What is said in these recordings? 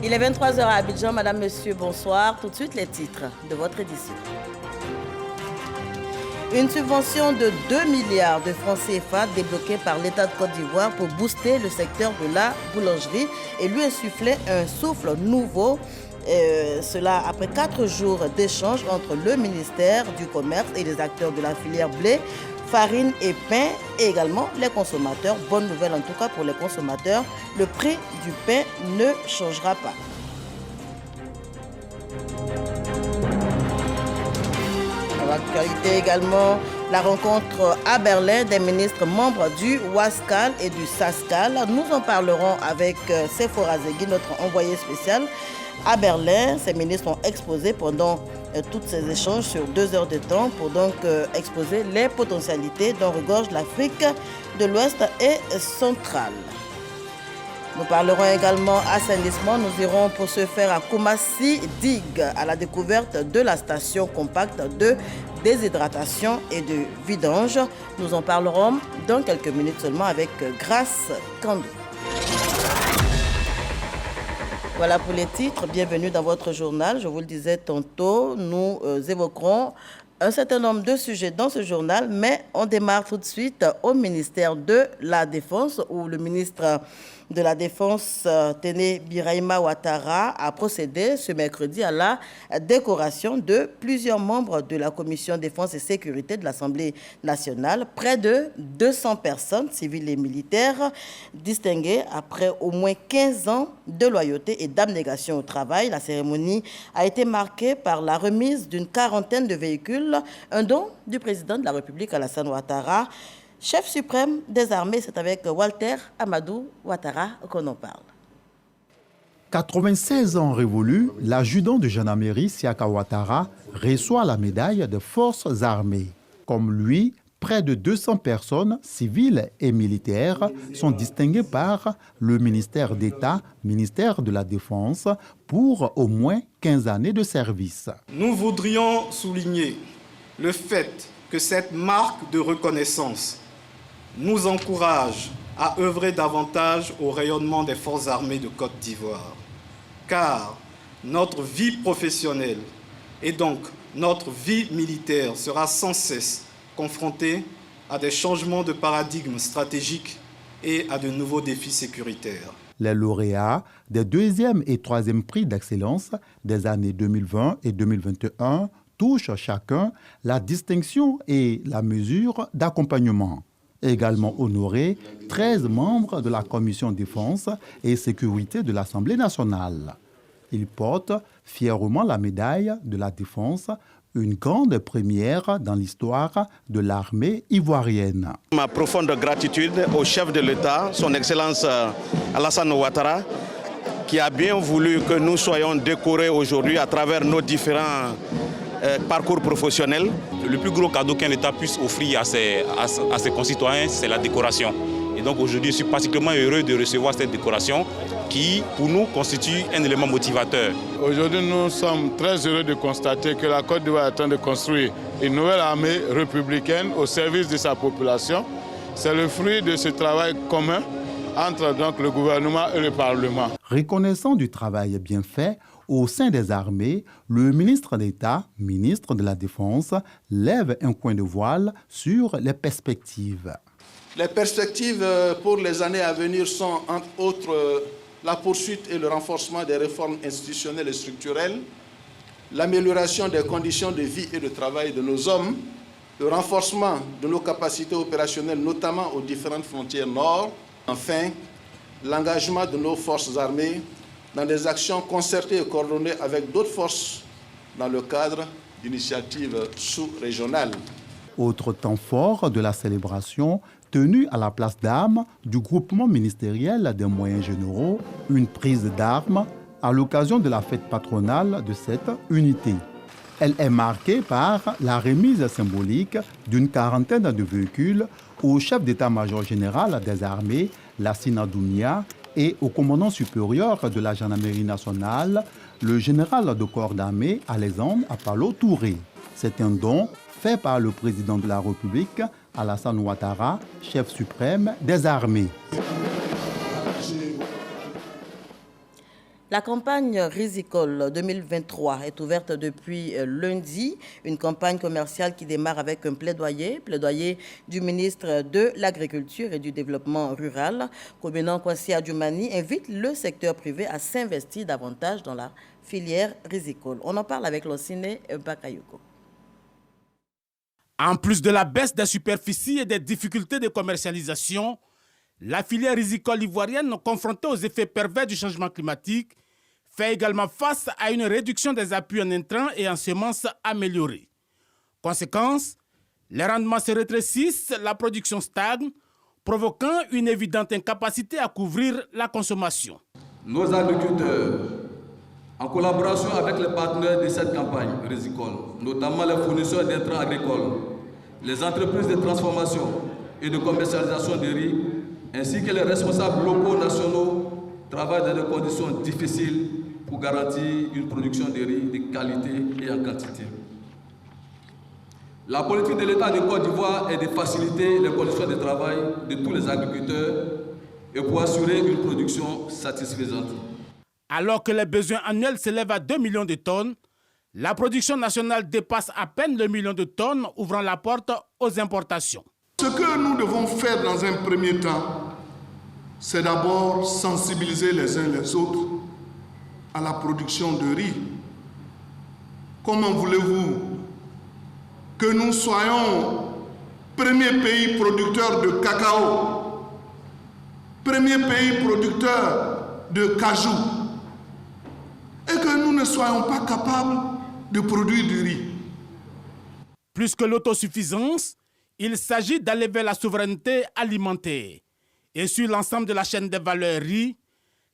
Il est 23h à Abidjan. Madame, Monsieur, bonsoir. Tout de suite, les titres de votre édition. Une subvention de 2 milliards de francs CFA débloquée par l'État de Côte d'Ivoire pour booster le secteur de la boulangerie et lui insuffler un souffle nouveau. Cela après 4 jours d'échanges entre le ministère du Commerce et les acteurs de la filière blé, farine et pain et également les consommateurs. Bonne nouvelle en tout cas pour les consommateurs, le prix du pain ne changera pas. Dans l'actualité également, la rencontre à Berlin des ministres membres du WASCAL et du SASCAL. Nous en parlerons avec Sephora Zegui, notre envoyé spécial à Berlin. Ces ministres ont exposé pendant tous ces échanges sur 2 heures de temps pour donc exposer les potentialités dont regorge l'Afrique de l'Ouest et centrale. Nous parlerons également assainissement. Nous irons pour ce faire à Koumassi Digue à la découverte de la station compacte de déshydratation et de vidange. Nous en parlerons dans quelques minutes seulement avec Grace Kandou. Voilà pour les titres. Bienvenue dans votre journal. Je vous le disais tantôt, nous évoquerons un certain nombre de sujets dans ce journal, mais on démarre tout de suite au ministère de la Défense, où le ministre de la Défense, Téné Birahima Ouattara, a procédé ce mercredi à la décoration de plusieurs membres de la Commission Défense et Sécurité de l'Assemblée nationale. Près de 200 personnes, civiles et militaires, distinguées après au moins 15 ans de loyauté et d'abnégation au travail. La cérémonie a été marquée par la remise d'une quarantaine de véhicules, un don du président de la République, Alassane Ouattara. Chef suprême des armées, c'est avec Walter Amadou Ouattara qu'on en parle. 96 ans révolus, l'adjudant de gendarmerie Siaka Ouattara reçoit la médaille des forces armées. Comme lui, près de 200 personnes, civiles et militaires, sont distinguées par le ministère d'État, ministère de la Défense, pour au moins 15 années de service. Nous voudrions souligner le fait que cette marque de reconnaissance nous encourage à œuvrer davantage au rayonnement des forces armées de Côte d'Ivoire. Car notre vie professionnelle et donc notre vie militaire sera sans cesse confrontée à des changements de paradigme stratégique et à de nouveaux défis sécuritaires. Les lauréats des 2e et 3e prix d'excellence des années 2020 et 2021 touchent chacun la distinction et la mesure d'accompagnement. Également honorés 13 membres de la Commission Défense et Sécurité de l'Assemblée nationale. Ils portent fièrement la médaille de la Défense, une grande première dans l'histoire de l'armée ivoirienne. Ma profonde gratitude au chef de l'État, son Excellence Alassane Ouattara, qui a bien voulu que nous soyons décorés aujourd'hui à travers nos différents parcours professionnel. Le plus gros cadeau qu'un État puisse offrir à ses concitoyens, c'est la décoration. Et donc aujourd'hui, je suis particulièrement heureux de recevoir cette décoration qui, pour nous, constitue un élément motivateur. Aujourd'hui, nous sommes très heureux de constater que la Côte d'Ivoire est en train de construire une nouvelle armée républicaine au service de sa population. C'est le fruit de ce travail commun entre donc, le gouvernement et le Parlement. Reconnaissant du travail bien fait, au sein des armées, le ministre d'État, ministre de la Défense, lève un coin de voile sur les perspectives. Les perspectives pour les années à venir sont, entre autres, la poursuite et le renforcement des réformes institutionnelles et structurelles, l'amélioration des conditions de vie et de travail de nos hommes, le renforcement de nos capacités opérationnelles, notamment aux différentes frontières nord, enfin, l'engagement de nos forces armées dans des actions concertées et coordonnées avec d'autres forces dans le cadre d'initiatives sous-régionales. Autre temps fort de la célébration, tenue à la place d'armes du groupement ministériel des moyens généraux, une prise d'armes à l'occasion de la fête patronale de cette unité. Elle est marquée par la remise symbolique d'une quarantaine de véhicules au chef d'état-major général des armées, Lassine Adounia, et au commandant supérieur de la gendarmerie nationale, le général de corps d'armée Alexandre Apalo Touré. C'est un don fait par le président de la République, Alassane Ouattara, chef suprême des armées. La campagne Risicole 2023 est ouverte depuis lundi. Une campagne commerciale qui démarre avec un plaidoyer du ministre de l'Agriculture et du Développement rural. Kobenan Kwasi Adjoumani invite le secteur privé à s'investir davantage dans la filière Risicole. On en parle avec Lonsine Bakayoko. En plus de la baisse des superficies et des difficultés de commercialisation, la filière risicole ivoirienne, confrontée aux effets pervers du changement climatique, fait également face à une réduction des appuis en intrants et en semences améliorées. Conséquence, les rendements se rétrécissent, la production stagne, provoquant une évidente incapacité à couvrir la consommation. Nos agriculteurs, en collaboration avec les partenaires de cette campagne risicole, notamment les fournisseurs d'intrants agricoles, les entreprises de transformation et de commercialisation de riz, ainsi que les responsables locaux nationaux, travaillent dans des conditions difficiles pour garantir une production de riz de qualité et en quantité. La politique de l'État de Côte d'Ivoire est de faciliter les conditions de travail de tous les agriculteurs et pour assurer une production satisfaisante. Alors que les besoins annuels s'élèvent à 2 millions de tonnes, la production nationale dépasse à peine le million de tonnes, ouvrant la porte aux importations. Ce que nous devons faire dans un premier temps, c'est d'abord sensibiliser les uns les autres à la production de riz. Comment voulez-vous que nous soyons premier pays producteur de cacao, premier pays producteur de cajou, et que nous ne soyons pas capables de produire du riz? Plus que l'autosuffisance, il s'agit d'aller vers la souveraineté alimentaire. Et sur l'ensemble de la chaîne des valeurs riz,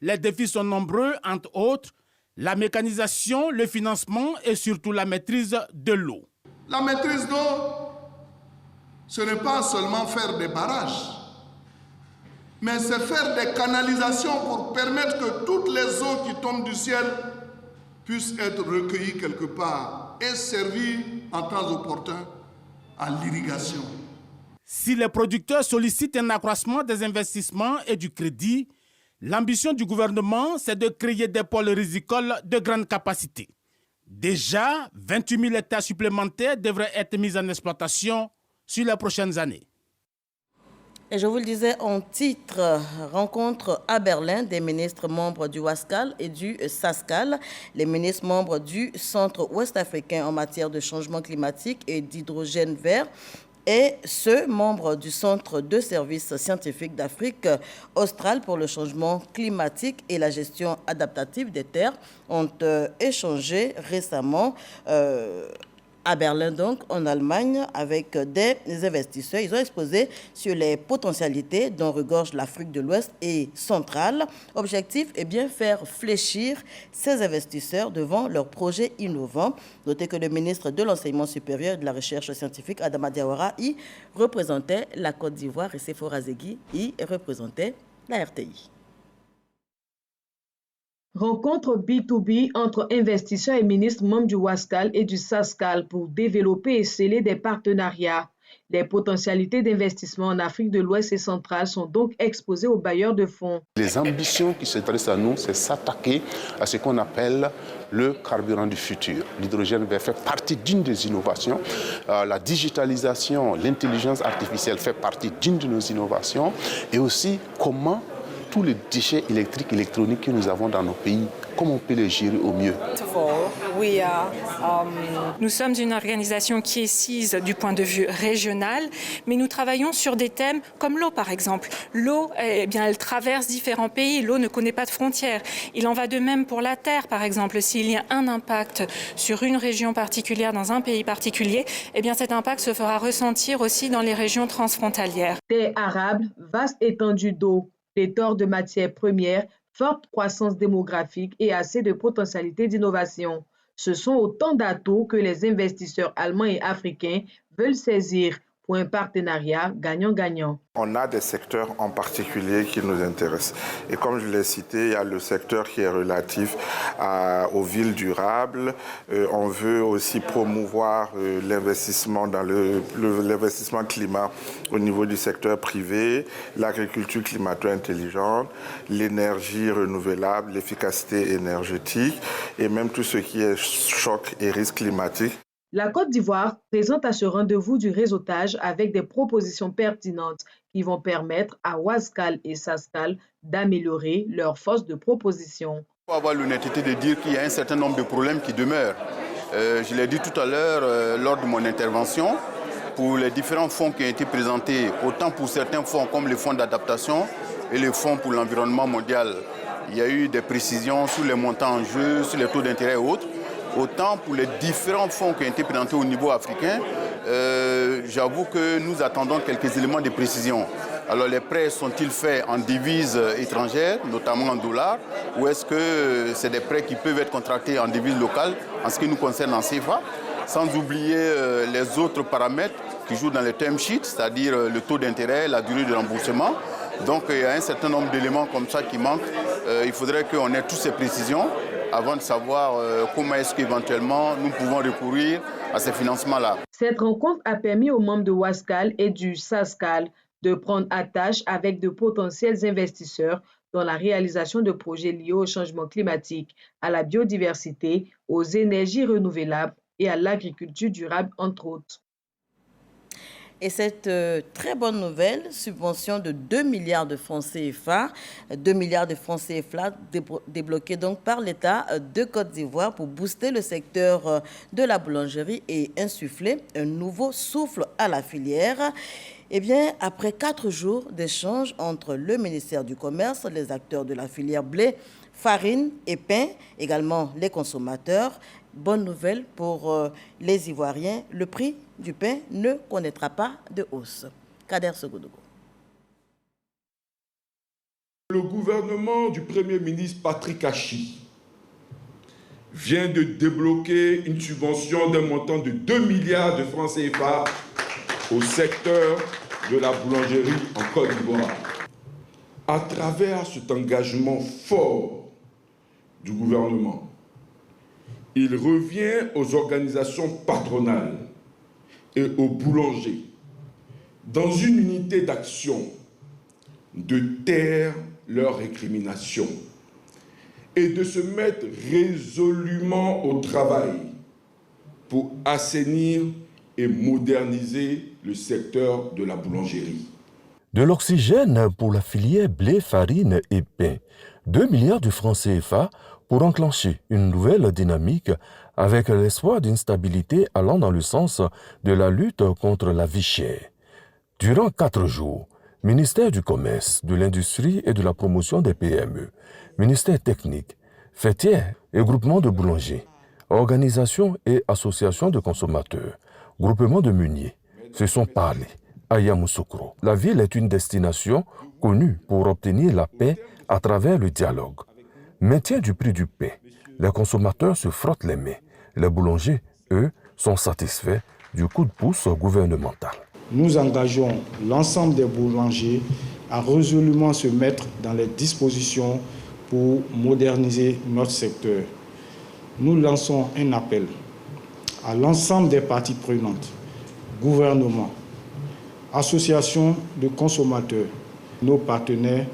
les défis sont nombreux, entre autres, la mécanisation, le financement et surtout la maîtrise de l'eau. La maîtrise d'eau, ce n'est pas seulement faire des barrages, mais c'est faire des canalisations pour permettre que toutes les eaux qui tombent du ciel puissent être recueillies quelque part et servir en temps opportun à l'irrigation. Si les producteurs sollicitent un accroissement des investissements et du crédit, l'ambition du gouvernement, c'est de créer des pôles rizicoles de grande capacité. Déjà, 28 000 hectares supplémentaires devraient être mis en exploitation sur les prochaines années. Et je vous le disais en titre, rencontre à Berlin des ministres membres du WASCAL et du SASCAL, les ministres membres du Centre ouest-africain en matière de changement climatique et d'hydrogène vert, et ceux membres du Centre de services scientifiques d'Afrique australe pour le changement climatique et la gestion adaptative des terres ont échangé récemment à Berlin, donc en Allemagne, avec des investisseurs. Ils ont exposé sur les potentialités dont regorge l'Afrique de l'Ouest et centrale. Objectif est bien faire fléchir ces investisseurs devant leurs projets innovants. Notez que le ministre de l'Enseignement supérieur et de la Recherche scientifique, Adama Diawara, y représentait la Côte d'Ivoire et Sephora Zegui y représentait la RTI. Rencontre B2B entre investisseurs et ministres membres du WASCAL et du SASCAL pour développer et sceller des partenariats. Les potentialités d'investissement en Afrique de l'Ouest et centrale sont donc exposées aux bailleurs de fonds. Les ambitions qui s'adressent à nous, c'est s'attaquer à ce qu'on appelle le carburant du futur. L'hydrogène vert fait partie d'une des innovations. La digitalisation, l'intelligence artificielle fait partie d'une de nos innovations. Et aussi, comment tous les déchets électriques, électroniques que nous avons dans nos pays, comment on peut les gérer au mieux. Nous sommes une organisation qui est assise du point de vue régional, mais nous travaillons sur des thèmes comme l'eau, par exemple. L'eau, elle traverse différents pays, l'eau ne connaît pas de frontières. Il en va de même pour la terre, par exemple. S'il y a un impact sur une région particulière, dans un pays particulier, cet impact se fera ressentir aussi dans les régions transfrontalières. Terres arables, vaste étendue d'eau, pléthore de matières premières, forte croissance démographique et assez de potentialités d'innovation. Ce sont autant d'atouts que les investisseurs allemands et africains veulent saisir pour un partenariat gagnant-gagnant. On a des secteurs en particulier qui nous intéressent. Et comme je l'ai cité, il y a le secteur qui est relatif aux villes durables. On veut aussi promouvoir l'investissement dans l'investissement climat au niveau du secteur privé, l'agriculture climato-intelligente, l'énergie renouvelable, l'efficacité énergétique et même tout ce qui est choc et risque climatique. La Côte d'Ivoire présente à ce rendez-vous du réseautage avec des propositions pertinentes qui vont permettre à Ouaskal et Sascal d'améliorer leur force de proposition. Il faut avoir l'honnêteté de dire qu'il y a un certain nombre de problèmes qui demeurent. Je l'ai dit tout à l'heure lors de mon intervention, pour les différents fonds qui ont été présentés, autant pour certains fonds comme les fonds d'adaptation et les fonds pour l'environnement mondial, il y a eu des précisions sur les montants en jeu, sur les taux d'intérêt et autres. Autant pour les différents fonds qui ont été présentés au niveau africain, j'avoue que nous attendons quelques éléments de précision. Alors les prêts sont-ils faits en devises étrangères, notamment en dollars, ou est-ce que c'est des prêts qui peuvent être contractés en devises locales, en ce qui nous concerne en CFA, sans oublier les autres paramètres qui jouent dans les term sheets, c'est-à-dire le taux d'intérêt, la durée de remboursement. Donc il y a un certain nombre d'éléments comme ça qui manquent. Il faudrait qu'on ait toutes ces précisions avant de savoir comment est-ce qu'éventuellement nous pouvons recourir à ces financements-là. Cette rencontre a permis aux membres de Ouaskal et du Sascal de prendre attache avec de potentiels investisseurs dans la réalisation de projets liés au changement climatique, à la biodiversité, aux énergies renouvelables et à l'agriculture durable, entre autres. Et cette très bonne nouvelle, subvention de 2 milliards de francs CFA, 2 milliards de francs CFA débloqués donc par l'État de Côte d'Ivoire pour booster le secteur de la boulangerie et insuffler un nouveau souffle à la filière. Eh bien, après 4 jours d'échanges entre le ministère du Commerce, les acteurs de la filière blé, farine et pain, également les consommateurs, bonne nouvelle pour les Ivoiriens, le prix du pain ne connaîtra pas de hausse. Kader Sogodogo. Le gouvernement du Premier ministre Patrick Achi vient de débloquer une subvention d'un montant de 2 milliards de francs CFA au secteur de la boulangerie en Côte d'Ivoire. À travers cet engagement fort du gouvernement, il revient aux organisations patronales et aux boulangers, dans une unité d'action, de taire leurs récriminations et de se mettre résolument au travail pour assainir et moderniser le secteur de la boulangerie. De l'oxygène pour la filière blé, farine et pain. 2 milliards de francs CFA pour enclencher une nouvelle dynamique avec l'espoir d'une stabilité allant dans le sens de la lutte contre la vie chère. Durant 4 jours, ministère du Commerce, de l'Industrie et de la Promotion des PME, ministère technique, fêtière et groupement de boulangers, organisations et associations de consommateurs, groupements de meuniers, se sont parlé à Yamoussoukro. La ville est une destination connue pour obtenir la paix à travers le dialogue. Maintien du prix du pain. Les consommateurs se frottent les mains. Les boulangers, eux, sont satisfaits du coup de pouce gouvernemental. Nous engageons l'ensemble des boulangers à résolument se mettre dans les dispositions pour moderniser notre secteur. Nous lançons un appel à l'ensemble des parties prenantes, gouvernement, associations de consommateurs, nos partenaires,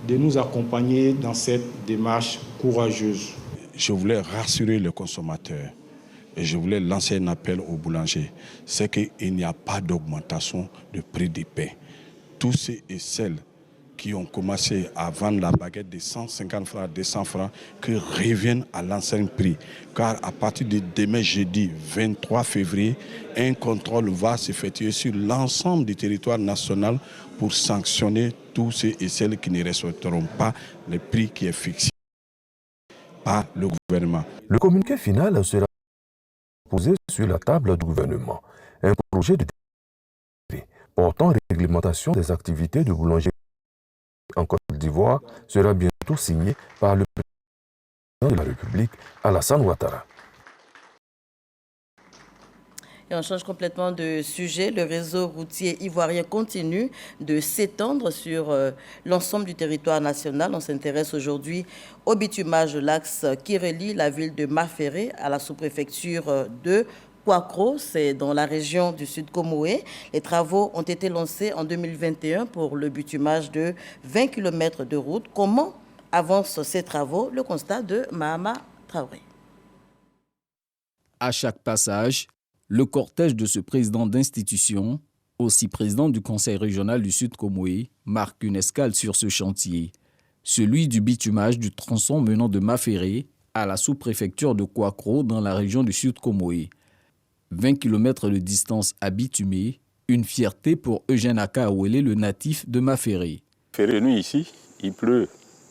de nous accompagner dans cette démarche courageuse. Je voulais rassurer le consommateur et je voulais lancer un appel aux boulangers. C'est qu'il n'y a pas d'augmentation de prix des pains. Tous ceux et celles qui ont commencé à vendre la baguette de 150 francs à 200 francs, que reviennent à l'ancien prix. Car à partir de demain jeudi 23 février, un contrôle va s'effectuer sur l'ensemble du territoire national pour sanctionner tous ceux et celles qui ne respecteront pas le prix qui est fixé par le gouvernement. Le communiqué final sera posé sur la table du gouvernement. Un projet de décret portant réglementation des activités de boulangerie en Côte d'Ivoire sera bientôt signé par le président de la République, Alassane Ouattara. Et on change complètement de sujet. Le réseau routier ivoirien continue de s'étendre sur l'ensemble du territoire national. On s'intéresse aujourd'hui au bitumage de l'axe qui relie la ville de Maféré à la sous-préfecture de Kouakro, c'est dans la région du Sud Comoé. Les travaux ont été lancés en 2021 pour le bitumage de 20 km de route. Comment avancent ces travaux? Le constat de Mahama Traoré. À chaque passage, le cortège de ce président d'institution, aussi président du Conseil régional du Sud Comoé, marque une escale sur ce chantier, celui du bitumage du tronçon menant de Maféré à la sous-préfecture de Kouakro dans la région du Sud Comoé. 20 km de distance à bitumer, une fierté pour Eugène Akaouélé, le natif de Maféré. Nous ici, il pleut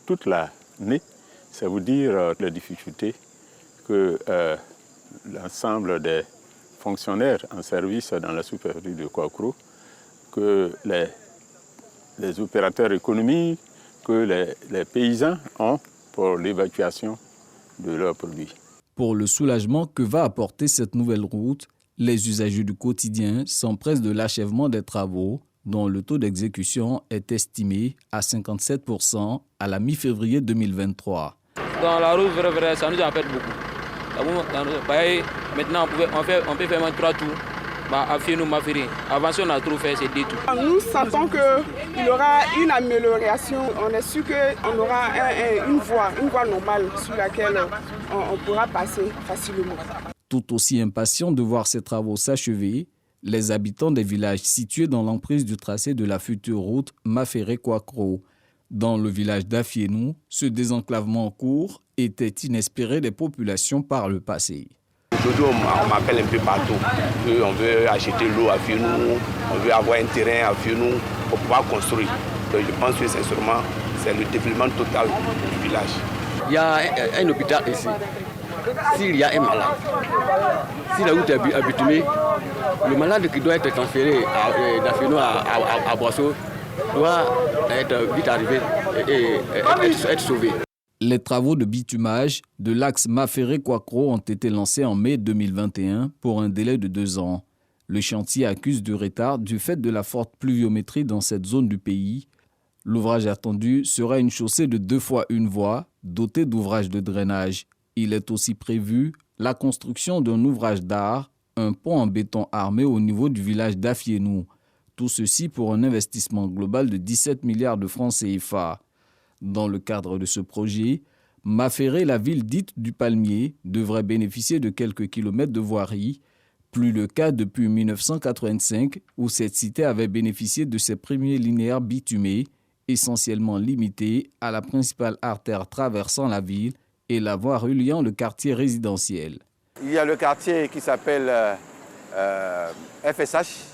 toute l'année. Ça veut dire la difficulté que l'ensemble des fonctionnaires en service dans la sous-préfecture de Kouakro, que les opérateurs économiques, que les paysans ont pour l'évacuation de leurs produits. Pour le soulagement que va apporter cette nouvelle route, les usagers du quotidien s'empressent de l'achèvement des travaux, dont le taux d'exécution est estimé à 57% à la mi-février 2023. Dans la route, ça nous empêche beaucoup. Maintenant, on peut faire moins 3 tours. Avant, si on a trop fait, c'est 2 tours. Nous sentons qu'il y aura une amélioration. On est sûr qu'on aura une voie normale sur laquelle on pourra passer facilement. Tout aussi impatients de voir ces travaux s'achever, les habitants des villages situés dans l'emprise du tracé de la future route Maféré-Kouakro. Dans le village d'Afienou, ce désenclavement en cours était inespéré des populations par le passé. Aujourd'hui, on m'appelle un peu partout. On veut acheter l'eau à Afienou, on veut avoir un terrain à Afienou pour pouvoir construire. Donc je pense que sincèrement, c'est le développement total du village. Il y a un hôpital ici. S'il y a un malade, si la route est bitumée, le malade qui doit être transféré d'Afienou à Boisseau doit être vite arrivé et être sauvé. Les travaux de bitumage de l'axe Maféré-Kouakro ont été lancés en mai 2021 pour un délai de 2 ans. Le chantier accuse du retard du fait de la forte pluviométrie dans cette zone du pays. L'ouvrage attendu sera une chaussée de 2 fois 1 voie, dotée d'ouvrages de drainage. Il est aussi prévu la construction d'un ouvrage d'art, un pont en béton armé au niveau du village d'Afienou. Tout ceci pour un investissement global de 17 milliards de francs CFA. Dans le cadre de ce projet, Maféré, la ville dite du Palmier, devrait bénéficier de quelques kilomètres de voirie, plus le cas depuis 1985 où cette cité avait bénéficié de ses premiers linéaires bitumés, essentiellement limités à la principale artère traversant la ville et la voie reliant le quartier résidentiel. Il y a le quartier qui s'appelle FSH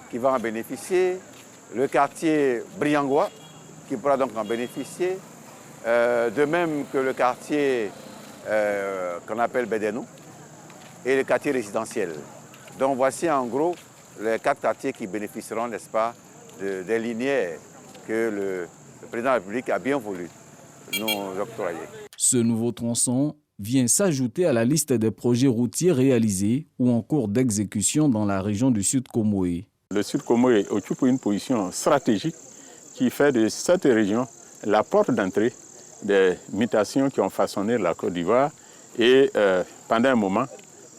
qui va en bénéficier, le quartier Briangois qui pourra donc en bénéficier, de même que le quartier qu'on appelle Bédénou et le quartier résidentiel. Donc voici en gros les 4 quartiers qui bénéficieront, n'est-ce pas, des linéaires que le président de la République a bien voulu nous octroyer. Ce nouveau tronçon vient s'ajouter à la liste des projets routiers réalisés ou en cours d'exécution dans la région du Sud Comoé. Le Sud Comoé occupe une position stratégique qui fait de cette région la porte d'entrée des mutations qui ont façonné la Côte d'Ivoire. Et pendant un moment,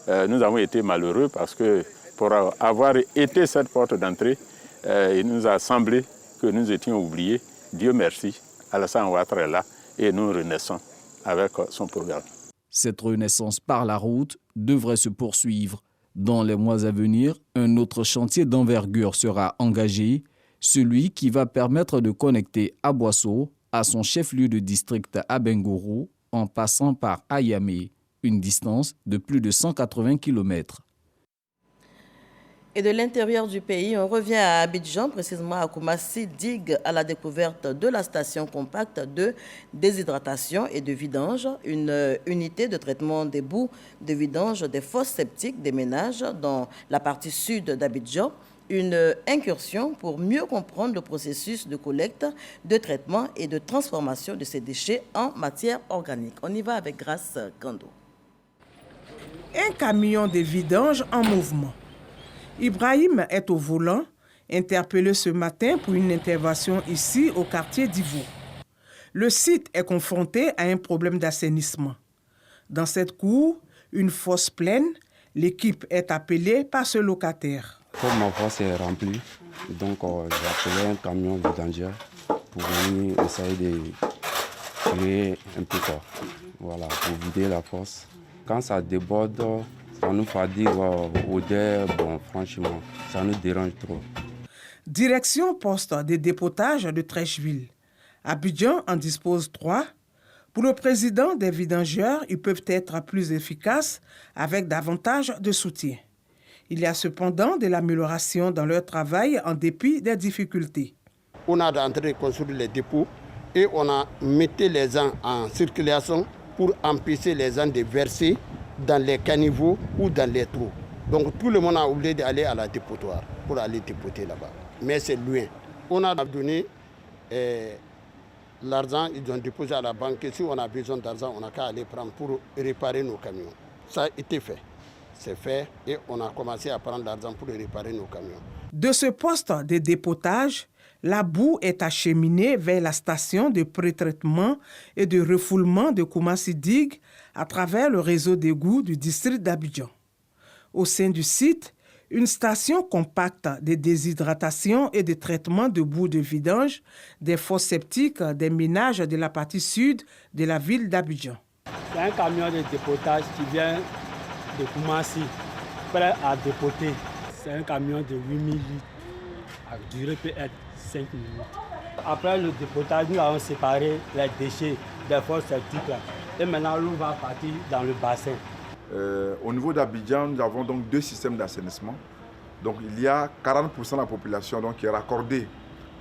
nous avons été malheureux parce que pour avoir été cette porte d'entrée, il nous a semblé que nous étions oubliés. Dieu merci, Alassane Ouattara est là et nous renaissons avec son programme. Cette renaissance par la route devrait se poursuivre. Dans les mois à venir, un autre chantier d'envergure sera engagé, celui qui va permettre de connecter Aboissau à son chef-lieu de district à Bengourou en passant par Ayamé, une distance de plus de 180 km. Et de l'intérieur du pays, on revient à Abidjan, précisément à Koumassi, digue à la découverte de la station compacte de déshydratation et de vidange, une unité de traitement des boues de vidange des fosses septiques des ménages dans la partie sud d'Abidjan. Une incursion pour mieux comprendre le processus de collecte, de traitement et de transformation de ces déchets en matière organique. On y va avec Grâce Kando. Un camion de vidange en mouvement. Ibrahim est au volant, interpellé ce matin pour une intervention ici au quartier d'Ivo. Le site est confronté à un problème d'assainissement. Dans cette cour, une fosse pleine, l'équipe est appelée par ce locataire. Comme ma fosse est remplie, donc j'ai appelé un camion vidange pour venir essayer de créer un peu quoi. Voilà, pour vider la fosse. Quand ça déborde, ça nous fatigue odeur, bon franchement, ça nous dérange trop. Direction poste de dépotage de Trècheville. Abidjan en dispose 3. Pour le président des vidangeurs, ils peuvent être plus efficaces avec davantage de soutien. Il y a cependant de l'amélioration dans leur travail en dépit des difficultés. On a en train de construire les dépôts et on a mis les gens en circulation pour empêcher les gens de verser dans les caniveaux ou dans les trous. Donc tout le monde a oublié d'aller à la dépotoir pour aller dépoter là-bas. Mais c'est loin. On a donné l'argent, ils ont déposé à la banque. Et si on a besoin d'argent, on n'a qu'à aller prendre pour réparer nos camions. Ça a été fait. C'est fait et on a commencé à prendre l'argent pour réparer nos camions. De ce poste de dépotage, la boue est acheminée vers la station de pré-traitement et de refoulement de Koumassi Digue à travers le réseau d'égouts du district d'Abidjan. Au sein du site, une station compacte de déshydratation et de traitement de boue de vidange des fosses septiques des ménages de la partie sud de la ville d'Abidjan. C'est un camion de dépotage qui vient de Koumassi, prêt à dépoter. C'est un camion de 8000 litres. La durée peut être 5 minutes. Après le dépotage, nous avons séparé les déchets des fosses septiques. Et maintenant, l'eau va partir dans le bassin. Au niveau d'Abidjan, nous avons donc 2 systèmes d'assainissement. Donc il y a 40% de la population donc, qui est raccordée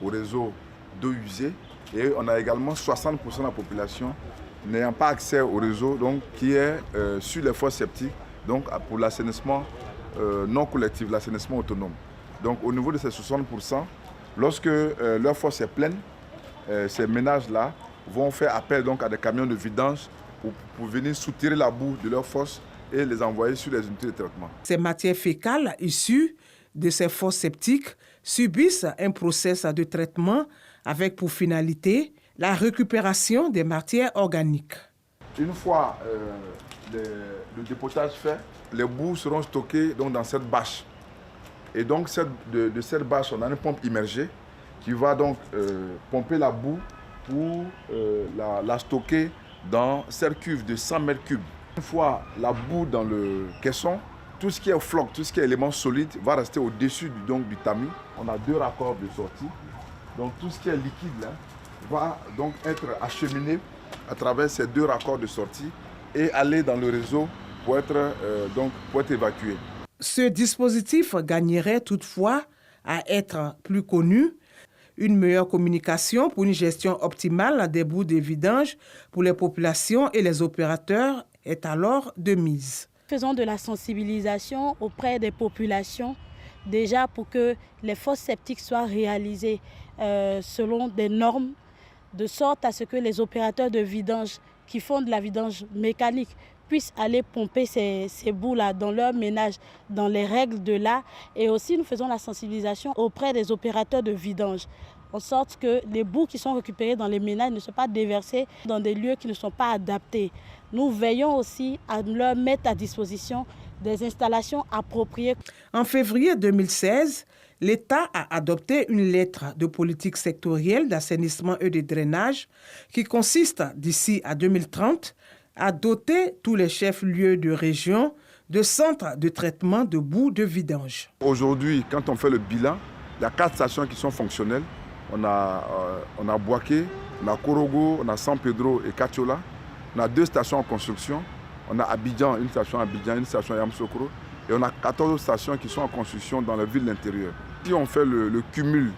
au réseau d'eau usée. Et on a également 60% de la population n'ayant pas accès au réseau, donc, qui est sur les fosses septiques, donc pour l'assainissement non collectif, l'assainissement autonome. Donc au niveau de ces 60%, lorsque leur fosse est pleine, ces ménages-là vont faire appel donc, à des camions de vidange pour venir soutirer la boue de leur fosse et les envoyer sur les unités de traitement. Ces matières fécales issues de ces fosses septiques subissent un processus de traitement avec pour finalité la récupération des matières organiques. Une fois le dépotage fait, les boues seront stockées donc, dans cette bâche. Et donc de cette bâche, on a une pompe immergée qui va donc pomper la boue pour la stocker dans cette cuve de 100 mètres cubes. Une fois la boue dans le caisson, tout ce qui est floc, tout ce qui est élément solide va rester au-dessus du tamis. On a 2 raccords de sortie. Donc tout ce qui est liquide là, va donc être acheminé à travers ces 2 raccords de sortie et aller dans le réseau pour être évacué. Ce dispositif gagnerait toutefois à être plus connu. Une meilleure communication pour une gestion optimale des boues de vidange pour les populations et les opérateurs est alors de mise. Faisons de la sensibilisation auprès des populations, déjà pour que les fosses septiques soient réalisées selon des normes, de sorte à ce que les opérateurs de vidange qui font de la vidange mécanique puissent aller pomper ces boues-là dans leur ménage, dans les règles de l'art. Et aussi, nous faisons la sensibilisation auprès des opérateurs de vidange, en sorte que les boues qui sont récupérées dans les ménages ne soient pas déversées dans des lieux qui ne sont pas adaptés. Nous veillons aussi à leur mettre à disposition des installations appropriées. En février 2016, l'État a adopté une lettre de politique sectorielle d'assainissement et de drainage qui consiste, d'ici à 2030, à doter tous les chefs-lieux de région de centres de traitement de boue de vidange. Aujourd'hui, quand on fait le bilan, il y a 4 stations qui sont fonctionnelles. On a Boaké, on a Korogo, on a San Pedro et Katiola. On a 2 stations en construction. On a Abidjan, une station à Abidjan, une station à Yamoussoukro. Et on a 14 stations qui sont en construction dans les villes de l'intérieur. Si on fait le cumul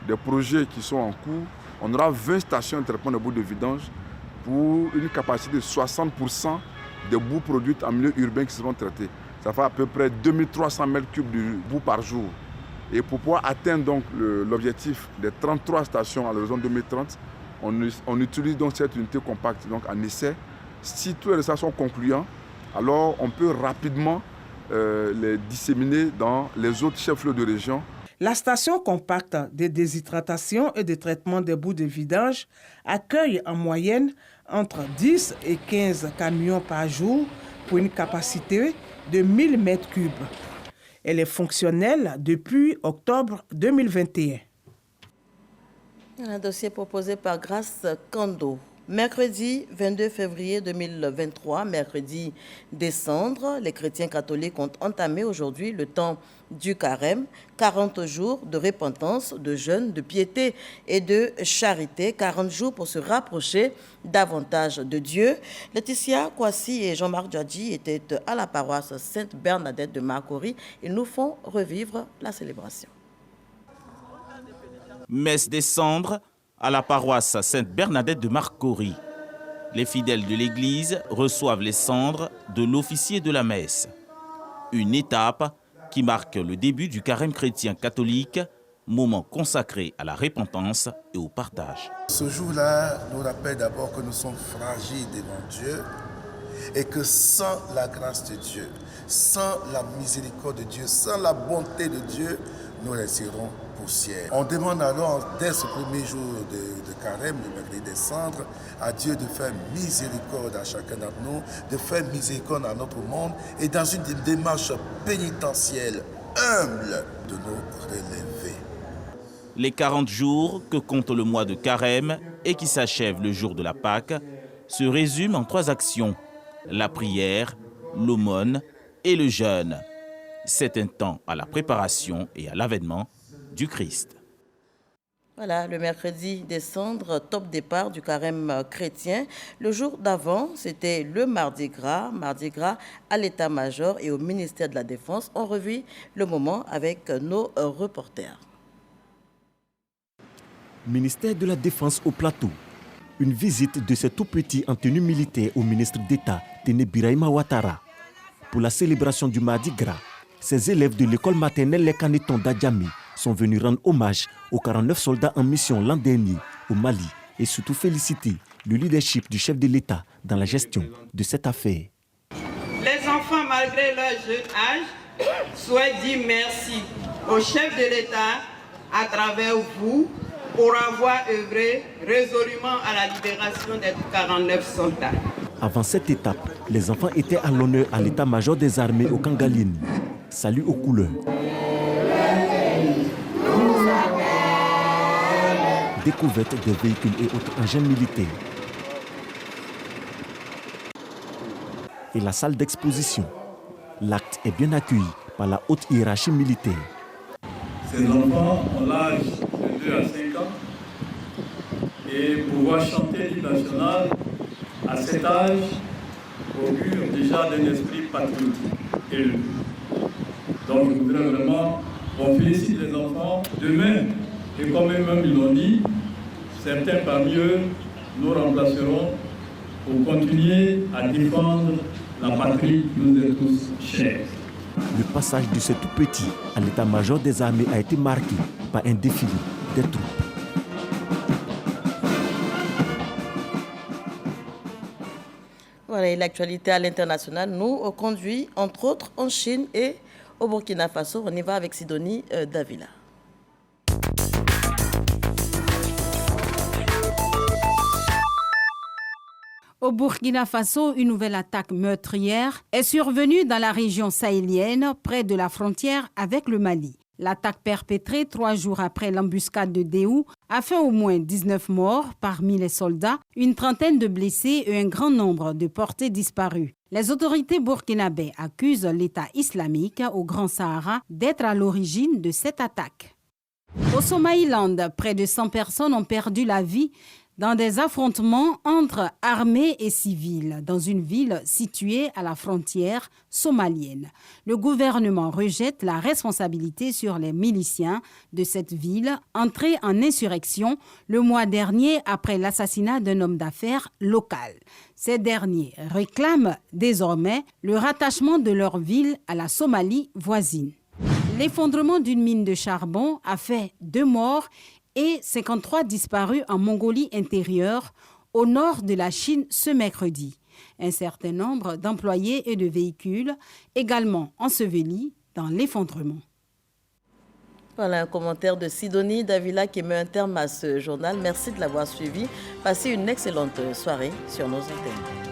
des projets qui sont en cours, on aura 20 stations de traitement de boue de vidange pour une capacité de 60% de boue produite en milieu urbain qui seront traitées. Ça fait à peu près 2300 mètres cubes de boue par jour. Et pour pouvoir atteindre donc l'objectif des 33 stations à l'horizon 2030, on utilise donc cette unité compacte donc en essai. Si tous les résultats sont concluants, alors on peut rapidement les disséminer dans les autres chefs-lieux de région. La station compacte de déshydratation et de traitement des boues de vidange accueille en moyenne entre 10 et 15 camions par jour pour une capacité de 1000 m3. Elle est fonctionnelle depuis octobre 2021. Un dossier proposé par Grace Kando. Mercredi 22 février 2023, mercredi décembre, les chrétiens catholiques ont entamé aujourd'hui le temps du carême, 40 jours de repentance, de jeûne, de piété et de charité, 40 jours pour se rapprocher davantage de Dieu. Laetitia Kwasi et Jean-Marc Djadji étaient à la paroisse Sainte-Bernadette de Marcory. Ils nous font revivre la célébration. Messe décembre à la paroisse Sainte-Bernadette de Marcory. Les fidèles de l'église reçoivent les cendres de l'officier de la messe. Une étape qui marque le début du carême chrétien catholique, moment consacré à la repentance et au partage. Ce jour-là nous rappelle d'abord que nous sommes fragiles devant Dieu et que sans la grâce de Dieu, sans la miséricorde de Dieu, sans la bonté de Dieu, nous resterons poussière. On demande alors, dès ce premier jour de carême, le mercredi des cendres, à Dieu de faire miséricorde à chacun d'entre nous, de faire miséricorde à notre monde et dans une démarche pénitentielle, humble, de nous relever. Les 40 jours que compte le mois de carême et qui s'achèvent le jour de la Pâque se résument en 3 actions, la prière, l'aumône et le jeûne. C'est un temps à la préparation et à l'avènement du Christ. Voilà, le mercredi des cendres, top départ du carême chrétien. Le jour d'avant, c'était le Mardi Gras à l'état-major et au ministère de la Défense. On revit le moment avec nos reporters. Ministère de la Défense au plateau. Une visite de ce tout petit en tenue militaire au ministre d'État, Téné Birahima Ouattara. Pour la célébration du Mardi Gras, ces élèves de l'école maternelle Les Canetons d'Adjami sont venus rendre hommage aux 49 soldats en mission l'an dernier au Mali et surtout féliciter le leadership du chef de l'État dans la gestion de cette affaire. Les enfants, malgré leur jeune âge, souhaitent dire merci au chef de l'État à travers vous pour avoir œuvré résolument à la libération des 49 soldats. Avant cette étape, les enfants étaient à l'honneur à l'état-major des armées au Kangaline. Salut aux couleurs. Découverte des véhicules et autres engins militaires. Et la salle d'exposition. L'acte est bien accueilli par la haute hiérarchie militaire. Ces enfants ont l'âge de 2 à 5 ans et pouvoir chanter l'hymne national à cet âge augure déjà d'un esprit patriotique élevé. Donc je voudrais vraiment qu'on félicite les enfants demain. Et comme eux-mêmes ils l'ont dit, certains parmi eux nous remplaceront pour continuer à défendre la patrie qui nous est tous chère. Le passage de ce tout petit à l'état-major des armées a été marqué par un défilé des troupes. Voilà, et l'actualité à l'international nous conduit entre autres en Chine et au Burkina Faso. On y va avec Sidonie Davila. Au Burkina Faso, une nouvelle attaque meurtrière est survenue dans la région sahélienne, près de la frontière avec le Mali. L'attaque perpétrée 3 jours après l'embuscade de Déhou a fait au moins 19 morts parmi les soldats, une trentaine de blessés et un grand nombre de portés disparus. Les autorités burkinabées accusent l'État islamique au Grand Sahara d'être à l'origine de cette attaque. Au Somaliland, près de 100 personnes ont perdu la vie dans des affrontements entre armées et civils dans une ville située à la frontière somalienne. Le gouvernement rejette la responsabilité sur les miliciens de cette ville entrés en insurrection le mois dernier après l'assassinat d'un homme d'affaires local. Ces derniers réclament désormais le rattachement de leur ville à la Somalie voisine. L'effondrement d'une mine de charbon a fait 2 morts et 53 disparus en Mongolie intérieure, au nord de la Chine ce mercredi. Un certain nombre d'employés et de véhicules également ensevelis dans l'effondrement. Voilà un commentaire de Sidonie Davila qui met un terme à ce journal. Merci de l'avoir suivi. Passez une excellente soirée sur nos antennes.